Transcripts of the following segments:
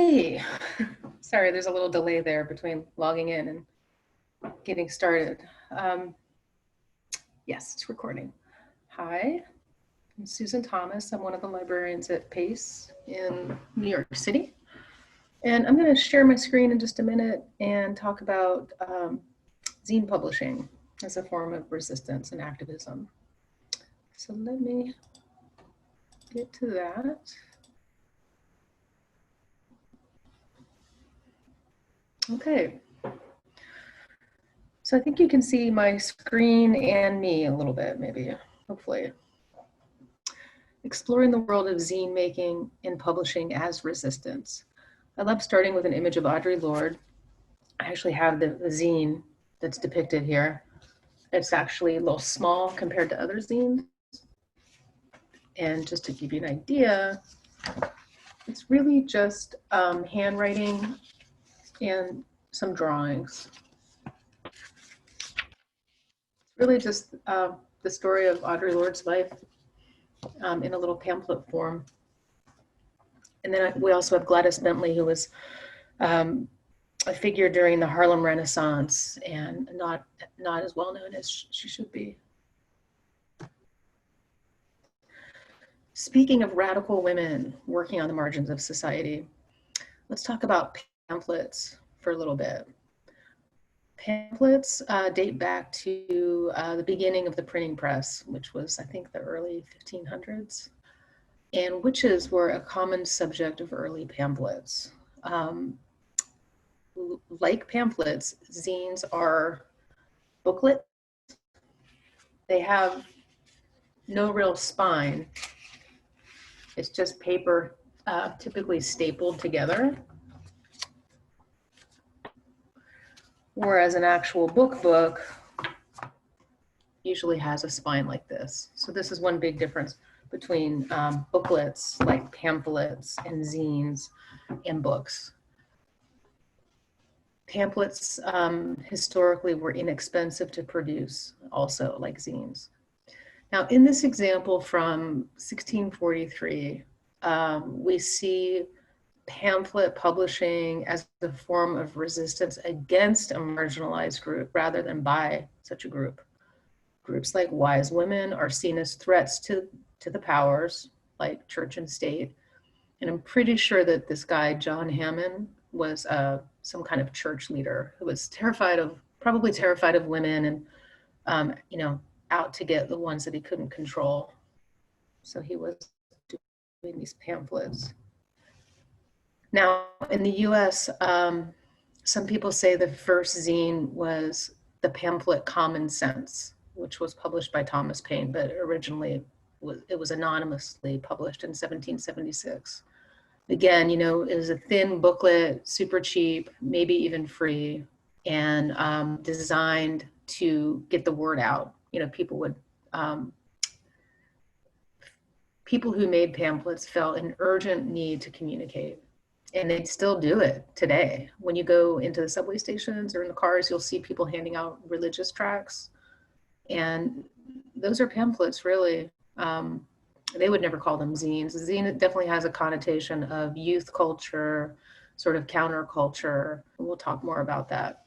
Okay, sorry, there's a little delay there between logging in and getting started. Yes, it's recording. Hi, I'm Susan Thomas. I'm one of the librarians at Pace in New York City. And I'm going to share my screen in just a minute and talk about zine publishing as a form of resistance and activism. So let me get to that. Okay. So I think you can see my screen and me a little bit, maybe, hopefully. Exploring the world of zine making and publishing as resistance. I love starting with an image of Audre Lorde. I actually have the zine that's depicted here. It's actually a little small compared to other zines. And just to give you an idea, it's really just handwriting and some drawings. It's really just the story of Audre Lorde's life in a little pamphlet form. And then we also have Gladys Bentley, who was a figure during the Harlem Renaissance and not as well known as she should be. Speaking of radical women working on the margins of society, let's talk about pamphlets for a little bit. Pamphlets date back to the beginning of the printing press, which was, I think, the early 1500s. And witches were a common subject of early pamphlets. Like pamphlets, zines are booklets. They have no real spine. It's just paper, typically stapled together. Whereas an actual book usually has a spine like this. So this is one big difference between booklets like pamphlets and zines and books. Pamphlets historically were inexpensive to produce, also like zines. Now in this example from 1643, we see pamphlet publishing as a form of resistance against a marginalized group rather than by such a group. Groups like wise women are seen as threats to the powers like church and state. And I'm pretty sure that this guy, John Hammond, was some kind of church leader who was probably terrified of women and, out to get the ones that he couldn't control. So he was doing these pamphlets. Now, in the US, some people say the first zine was the pamphlet Common Sense, which was published by Thomas Paine, but originally it was anonymously published in 1776. Again, it was a thin booklet, super cheap, maybe even free, and designed to get the word out. People who made pamphlets felt an urgent need to communicate. And they still do it today. When you go into the subway stations or in the cars, you'll see people handing out religious tracts. And those are pamphlets, really. They would never call them zines. A zine definitely has a connotation of youth culture, sort of counterculture. We'll talk more about that.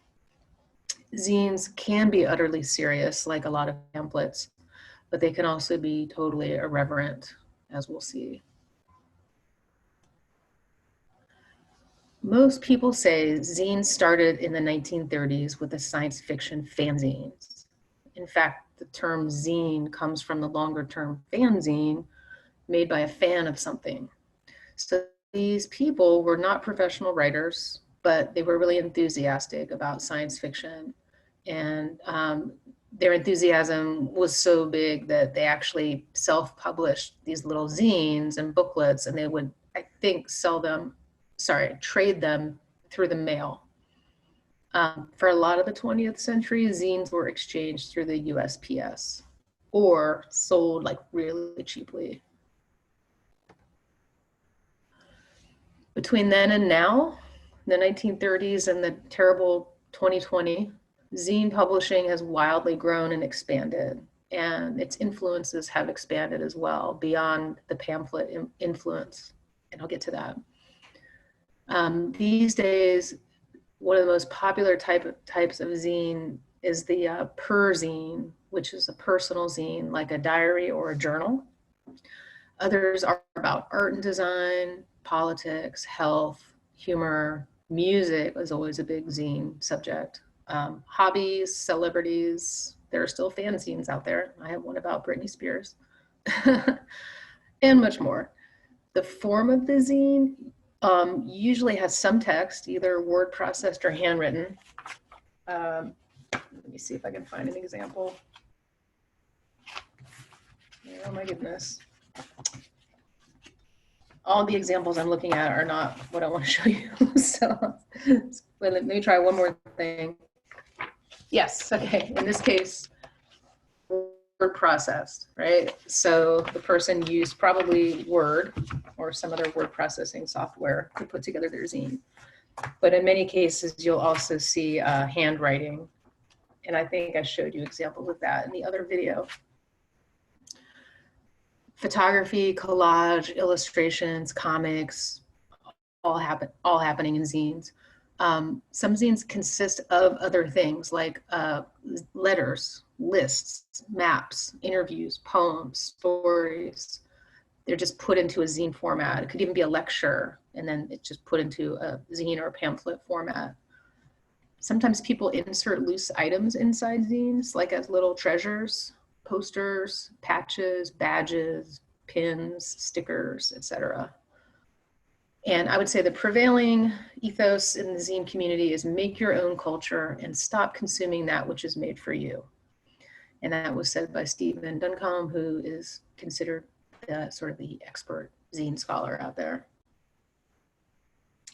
Zines can be utterly serious, like a lot of pamphlets, but they can also be totally irreverent, as we'll see. Most people say zines started in the 1930s with the science fiction fanzines. In fact, the term zine comes from the longer term fanzine made by a fan of something. So these people were not professional writers, but they were really enthusiastic about science fiction. And their enthusiasm was so big that they actually self-published these little zines and booklets, and they would, I think, trade them through the mail. For a lot of the 20th century, zines were exchanged through the USPS or sold like really cheaply. Between then and now, the 1930s and the terrible 2020, zine publishing has wildly grown and expanded, and its influences have expanded as well beyond the pamphlet influence, and I'll get to that. These days, one of the most popular types of zine is the per-zine, which is a personal zine, like a diary or a journal. Others are about art and design, politics, health, humor, music is always a big zine subject. Hobbies, celebrities, there are still fanzines out there. I have one about Britney Spears and much more. The form of the zine usually has some text, either word processed or handwritten. Let me see if I can find an example. Oh my goodness. All the examples I'm looking at are not what I want to show you. So let me try one more thing. Yes, okay, in this case, word processed, right? So the person used probably Word or some other word processing software to put together their zine. But in many cases, you'll also see handwriting. And I think I showed you examples of that in the other video. Photography, collage, illustrations, comics, all happening in zines. Some zines consist of other things like letters, lists, maps, interviews, poems, stories. They're just put into a zine format. It could even be a lecture, and then it's just put into a zine or a pamphlet format. Sometimes people insert loose items inside zines, like as little treasures, posters, patches, badges, pins, stickers, etc. And I would say the prevailing ethos in the zine community is make your own culture and stop consuming that which is made for you. And that was said by Stephen Duncombe, who is considered sort of the expert zine scholar out there.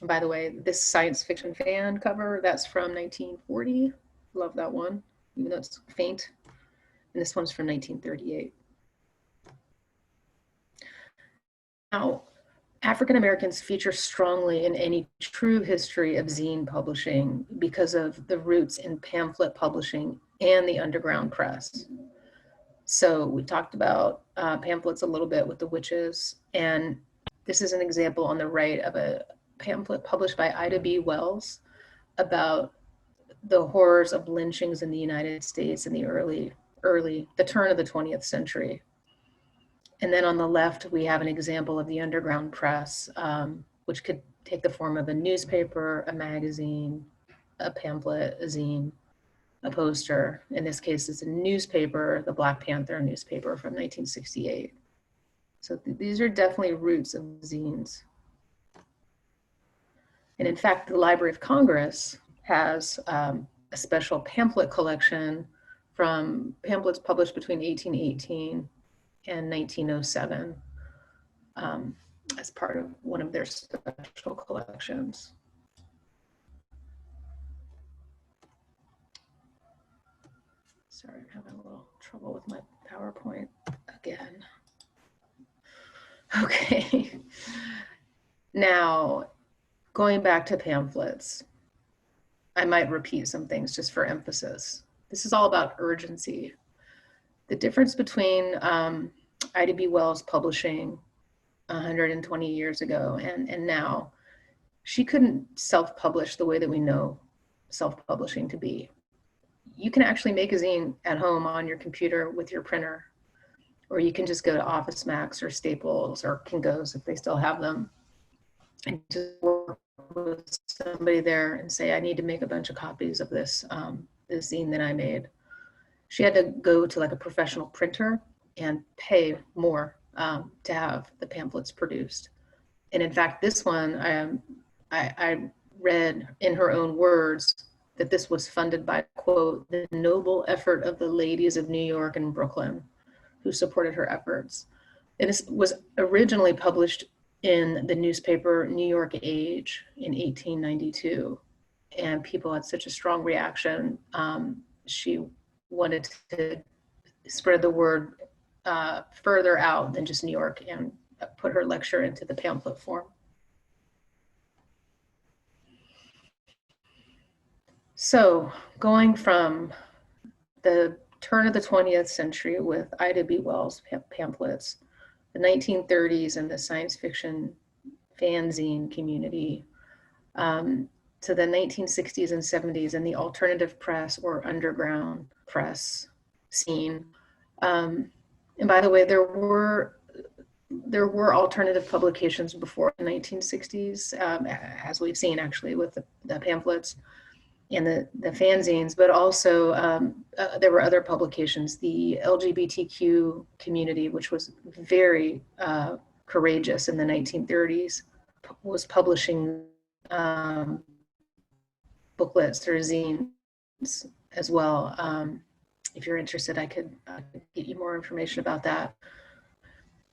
And by the way, this science fiction fan cover, that's from 1940. Love that one, even though it's faint. And this one's from 1938. Now, African Americans feature strongly in any true history of zine publishing because of the roots in pamphlet publishing and the underground press. So we talked about pamphlets a little bit with the witches, and this is an example on the right of a pamphlet published by Ida B. Wells about the horrors of lynchings in the United States in the the turn of the 20th century. And then on the left, we have an example of the underground press, which could take the form of a newspaper, a magazine, a pamphlet, a zine, a poster. In this case, it's a newspaper, the Black Panther newspaper from 1968. So these are definitely roots of zines. And in fact, the Library of Congress has a special pamphlet collection from pamphlets published between 1818 and 1907 as part of one of their special collections. Sorry, I'm having a little trouble with my PowerPoint again. Okay, now going back to pamphlets, I might repeat some things just for emphasis. This is all about urgency. The difference between Ida B. Wells publishing 120 years ago and now, she couldn't self-publish the way that we know self-publishing to be. You can actually make a zine at home on your computer with your printer, or you can just go to Office Max or Staples or Kinko's if they still have them, and just work with somebody there and say, I need to make a bunch of copies of this, this zine that I made. She had to go to like a professional printer and pay more to have the pamphlets produced. And in fact, this one, I read in her own words that this was funded by, quote, the noble effort of the ladies of New York and Brooklyn who supported her efforts. And this was originally published in the newspaper New York Age in 1892. And people had such a strong reaction. She wanted to spread the word further out than just New York and put her lecture into the pamphlet form. So going from the turn of the 20th century with Ida B. Wells pamphlets, the 1930s and the science fiction fanzine community, to the 1960s and 70s in the alternative press or underground press scene. And by the way, there were alternative publications before the 1960s, as we've seen actually with the pamphlets and the fanzines, but also there were other publications. The LGBTQ community, which was very courageous in the 1930s, was publishing booklets or zines as well. If you're interested, I could get you more information about that.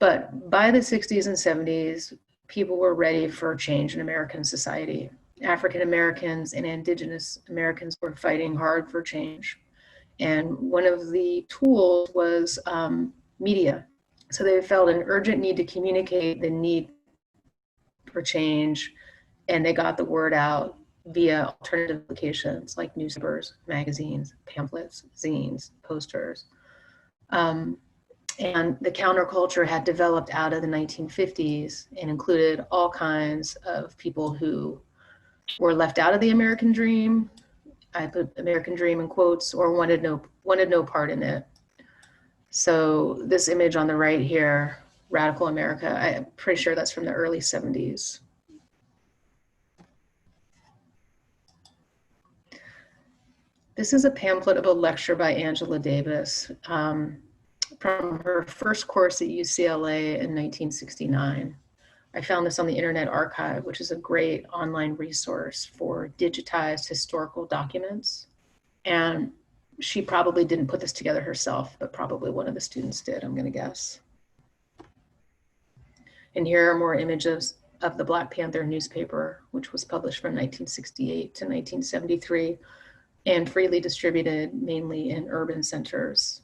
But by the 60s and 70s, people were ready for change in American society. African Americans and Indigenous Americans were fighting hard for change. And one of the tools was media. So they felt an urgent need to communicate the need for change, and they got the word out via alternative publications like newspapers, magazines, pamphlets, zines, posters. And the counterculture had developed out of the 1950s and included all kinds of people who were left out of the American dream. I put American dream in quotes, or wanted no part in it. So this image on the right here, Radical America, I'm pretty sure that's from the early 70s. This is a pamphlet of a lecture by Angela Davis from her first course at UCLA in 1969. I found this on the Internet Archive, which is a great online resource for digitized historical documents. And she probably didn't put this together herself, but probably one of the students did, I'm gonna guess. And here are more images of the Black Panther newspaper, which was published from 1968 to 1973 and freely distributed mainly in urban centers.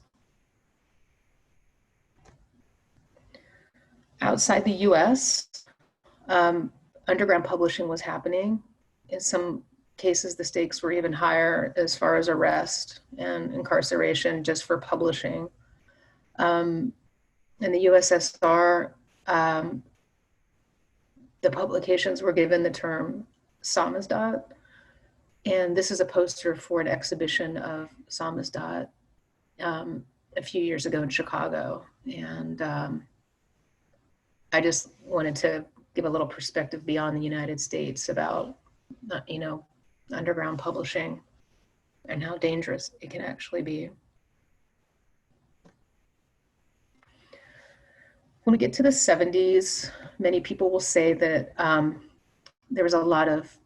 Outside the US, underground publishing was happening. In some cases, the stakes were even higher as far as arrest and incarceration just for publishing. In the USSR, the publications were given the term samizdat, and this is a poster for an exhibition of samizdat a few years ago in Chicago. And I just wanted to give a little perspective beyond the United States about, underground publishing and how dangerous it can actually be. When we get to the 70s, many people will say that there was a lot of,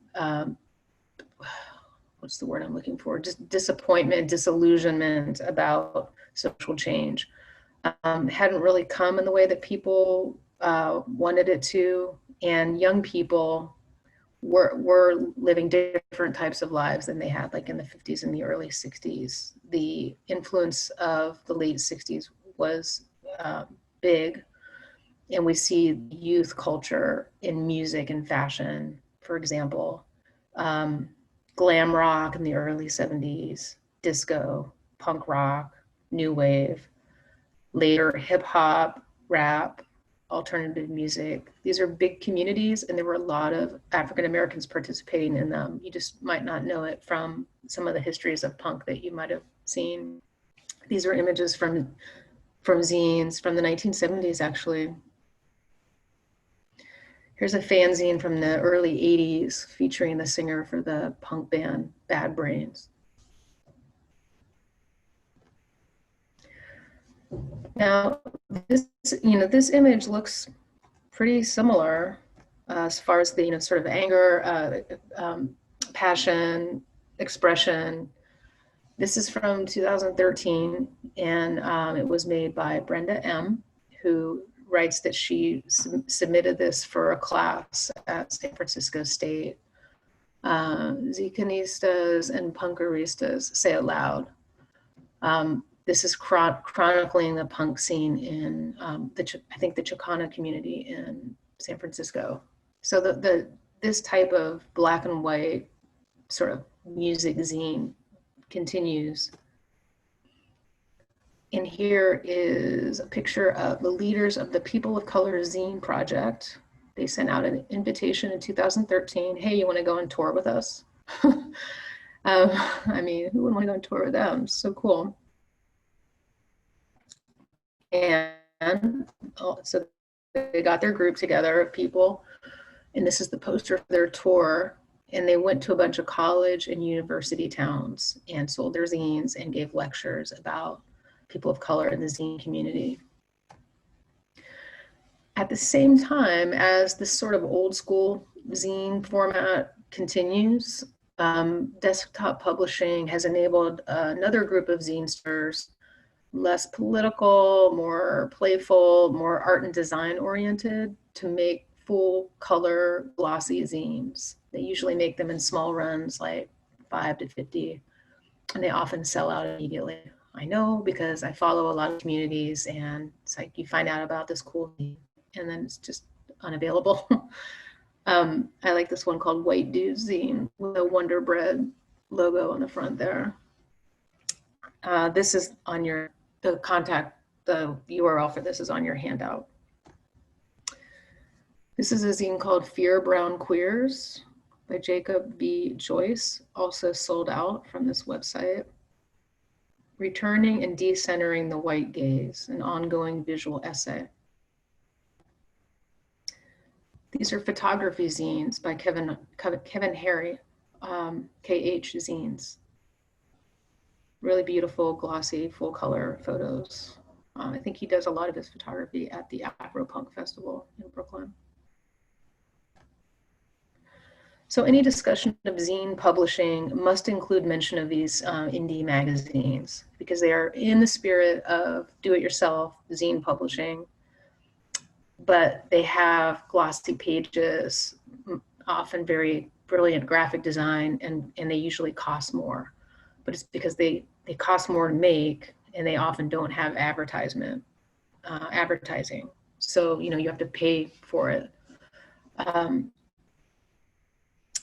what's the word I'm looking for? Just disappointment, disillusionment about social change. Hadn't really come in the way that people wanted it to, and young people were living different types of lives than they had like in the 50s and the early 60s. The influence of the late 60s was big, and we see youth culture in music and fashion, for example. Glam rock in the early 70s, disco, punk rock, new wave, later hip hop, rap, alternative music. These are big communities, and there were a lot of African Americans participating in them. You just might not know it from some of the histories of punk that you might have seen. These are images from zines from the 1970s, actually. Here's a fanzine from the early 80s featuring the singer for the punk band Bad Brains. Now, this image looks pretty similar as far as the sort of anger, passion, expression. This is from 2013, and it was made by Brenda M., who writes that she submitted this for a class at San Francisco State. Zicanistas and punkeristas say it loud. This is chronicling the punk scene in I think the Chicano community in San Francisco. So this type of black and white sort of music zine continues. And here is a picture of the leaders of the People of Color Zine Project. They sent out an invitation in 2013. Hey, you want to go on tour with us? I mean, who wouldn't want to go on tour with them? So cool. And so they got their group together of people, and this is the poster for their tour. And they went to a bunch of college and university towns and sold their zines and gave lectures about people of color in the zine community. At the same time as this sort of old school zine format continues, desktop publishing has enabled another group of zinesters, less political, more playful, more art and design oriented, to make full color glossy zines. They usually make them in small runs, like 5 to 50, and they often sell out immediately. I know because I follow a lot of communities, and it's like you find out about this cool zine and then it's just unavailable. I like this one called White Dude Zine with a Wonder Bread logo on the front there. This is on the URL for this is on your handout. This is a zine called Fear Brown Queers by Jacob B. Joyce, also sold out from this website. Returning and Decentering the White Gaze, an ongoing visual essay. These are photography zines by Kevin Harry, KH Zines. Really beautiful, glossy, full color photos. I think he does a lot of his photography at the Afro-Punk Festival in Brooklyn. So any discussion of zine publishing must include mention of these indie magazines, because they are in the spirit of do-it-yourself zine publishing, but they have glossy pages, often very brilliant graphic design, and they usually cost more. But it's because they cost more to make, and they often don't have advertising. So, you have to pay for it.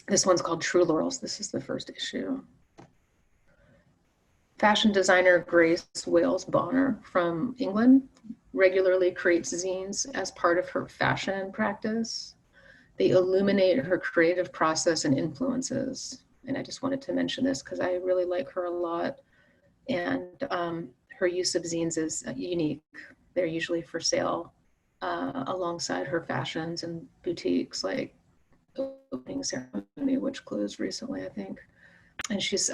This one's called True Laurels. This is the first issue. Fashion designer Grace Wales Bonner from England regularly creates zines as part of her fashion practice. They illuminate her creative process and influences. And I just wanted to mention this because I really like her a lot. And her use of zines is unique. They're usually for sale alongside her fashions and boutiques, like Opening Ceremony, which closed recently, I think. And she's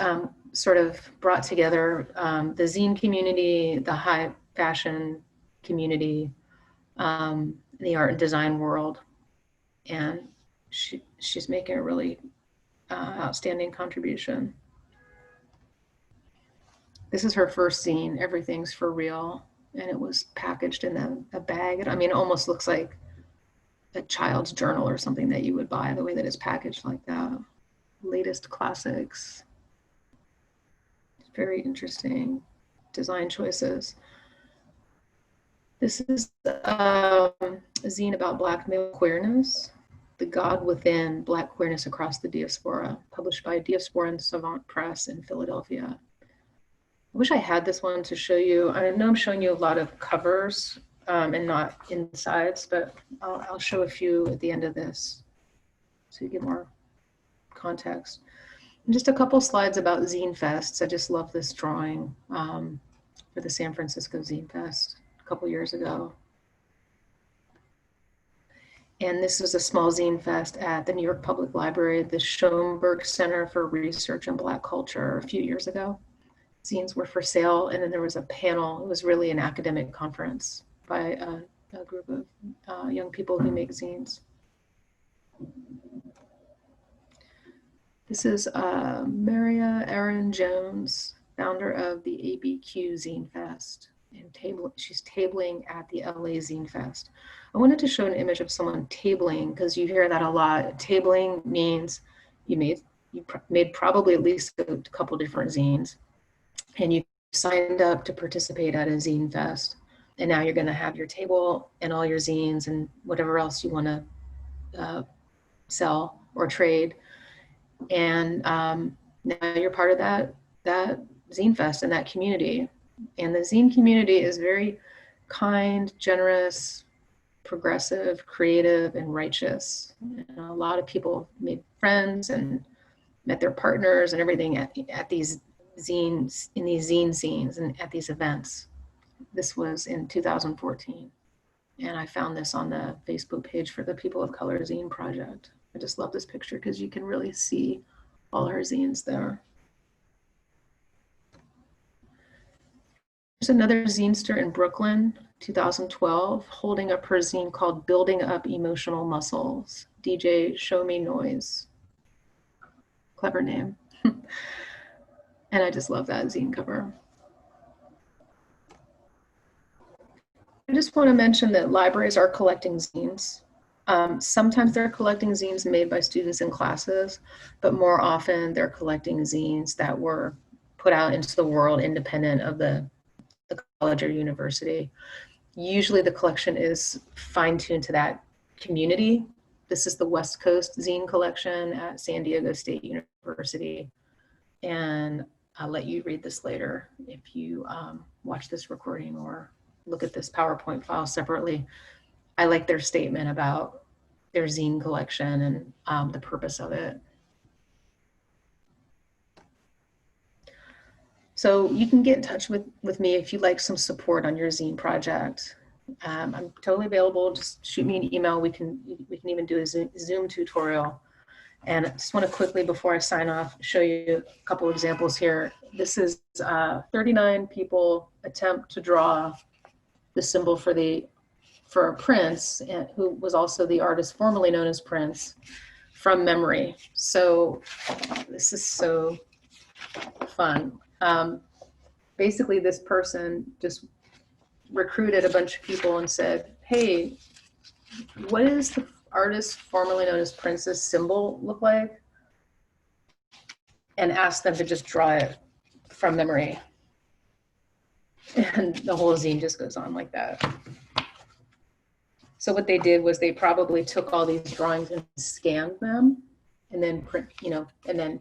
sort of brought together the zine community, the high fashion community, the art and design world. And she's making a really outstanding contribution. This is her first zine, Everything's for Real, and it was packaged in a bag. I mean, it almost looks like a child's journal or something that you would buy, the way that it's packaged like that. Latest classics. Very interesting design choices. This is a zine about Black male queerness, The God Within, Black Queerness Across the Diaspora, published by Diasporan Savant Press in Philadelphia. I wish I had this one to show you. I know I'm showing you a lot of covers and not insides, but I'll show a few at the end of this so you get more context. And just a couple slides about Zine Fests. I just love this drawing for the San Francisco Zine Fest a couple years ago. And this is a small zine fest at the New York Public Library, the Schoenberg Center for Research in Black Culture, a few years ago. Zines were for sale, and then there was a panel. It was really an academic conference by a group of young people who make zines. This is Maria Aaron Jones, founder of the ABQ Zine Fest. And she's tabling at the LA Zine Fest. I wanted to show an image of someone tabling, because you hear that a lot. Tabling means you made probably at least a couple different zines, and you signed up to participate at a Zine Fest. And now you're going to have your table and all your zines and whatever else you want to sell or trade. And now you're part of that Zine Fest and that community. And the zine community is very kind, generous, progressive, creative, and righteous. And a lot of people made friends and met their partners and everything at these zines, in these zine scenes and at these events. This was in 2014. And I found this on the Facebook page for the People of Color Zine Project. I just love this picture because you can really see all her zines there. There's another zinester in Brooklyn, 2012, holding up her zine called Building Up Emotional Muscles, DJ Show Me Noise. Clever name. And I just love that zine cover. I just want to mention that libraries are collecting zines. Sometimes they're collecting zines made by students in classes, but more often they're collecting zines that were put out into the world independent of the college or university. Usually the collection is fine-tuned to that community. This is the West Coast Zine collection at San Diego State University. And I'll let you read this later if you watch this recording or look at this PowerPoint file separately. I like their statement about their zine collection and the purpose of it. So you can get in touch with me if you'd like some support on your zine project. I'm totally available. Just shoot me an email. We can even do a Zoom tutorial. And I just want to quickly, before I sign off, show you a couple examples here. This is 39 people attempt to draw the symbol for Prince, who was also the artist formerly known as Prince, from memory. So this is so fun. Basically, this person just recruited a bunch of people and said, hey, what is the artist formerly known as Prince's symbol look like? And asked them to just draw it from memory. And the whole zine just goes on like that. So what they did was they probably took all these drawings and scanned them and then and then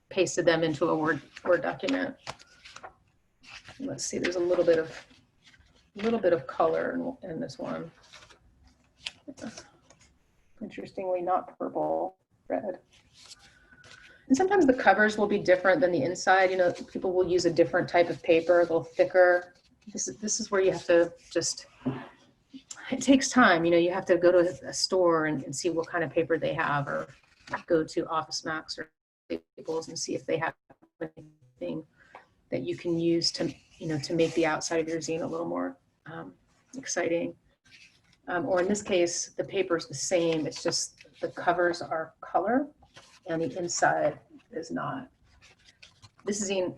pasted them into a Word document. Let's see, there's a little bit of color in this one. Interestingly, not purple, red. And sometimes the covers will be different than the inside. You know, people will use a different type of paper, a little thicker. This is where you have to just, it takes time. You know, you have to go to a store and see what kind of paper they have, or go to Office Max or Staples and see if they have anything that you can use to, to make the outside of your zine a little more exciting. Or in this case, the paper is the same. It's just the covers are color and the inside is not. This zine,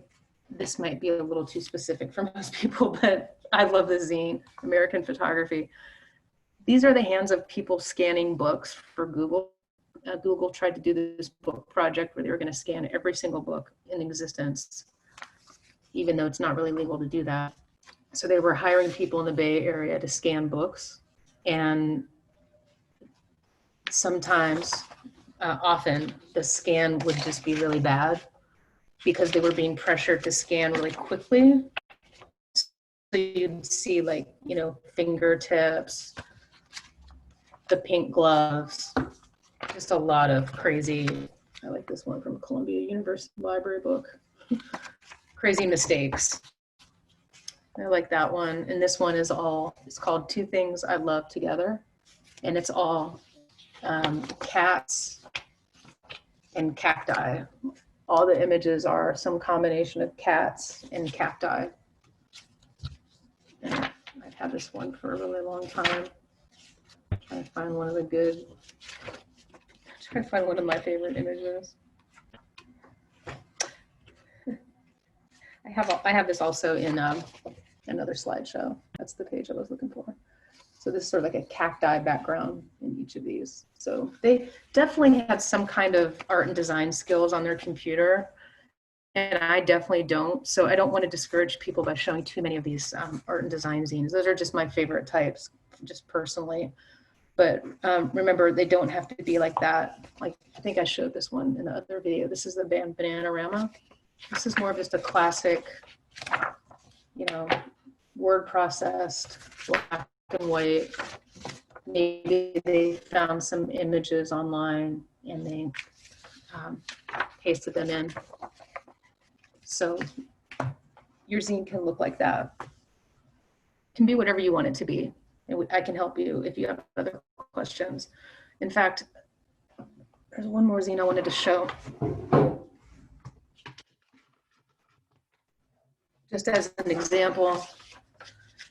this might be a little too specific for most people, but I love this zine, American Photography. These are the hands of people scanning books for Google. Google tried to do this book project where they were going to scan every single book in existence, even though it's not really legal to do that. So they were hiring people in the Bay Area to scan books, and sometimes, often, the scan would just be really bad because they were being pressured to scan really quickly. So you'd see, like, fingertips, the pink gloves, just a lot of crazy, I like this one from Columbia University Library book, crazy mistakes. I like that one. And this one is it's called Two Things I Love Together. And it's all cats and cacti. All the images are some combination of cats and cacti. And I've had this one for a really long time. Trying to find one of my favorite images. I have this also in another slideshow. That's the page I was looking for. So this is sort of like a cacti background in each of these. So they definitely had some kind of art and design skills on their computer, and I definitely don't. So I don't want to discourage people by showing too many of these art and design zines. Those are just my favorite types, just personally. But remember, they don't have to be like that. Like, I think I showed this one in the other video. This is the band Bananarama. This is more of just a classic, word processed black and white. Maybe they found some images online and they pasted them in. So your zine can look like that. It can be whatever you want it to be. And I can help you if you have other questions. In fact, there's one more zine I wanted to show. Just as an example,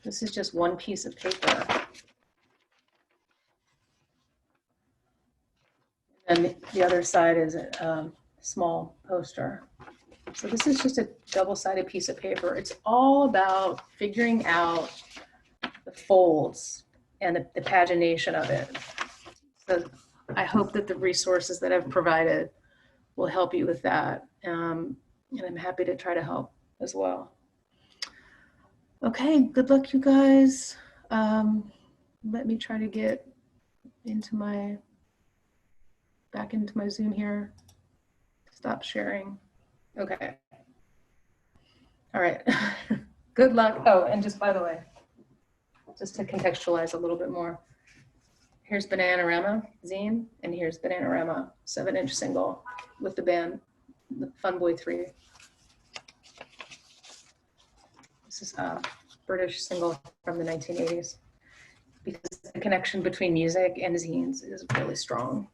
this is just one piece of paper. And the other side is a small poster. So this is just a double-sided piece of paper. It's all about figuring out the folds and the pagination of it. So I hope that the resources that I've provided will help you with that. And I'm happy to try to help as well. Okay, good luck, you guys. Let me try to get into back into my Zoom here. Stop sharing. Okay. All right. Good luck. Oh, and just by the way, just to contextualize a little bit more, here's Bananarama zine, and here's Bananarama 7-inch single with the band, the Fun Boy 3. This is a British single from the 1980s because the connection between music and zines is really strong.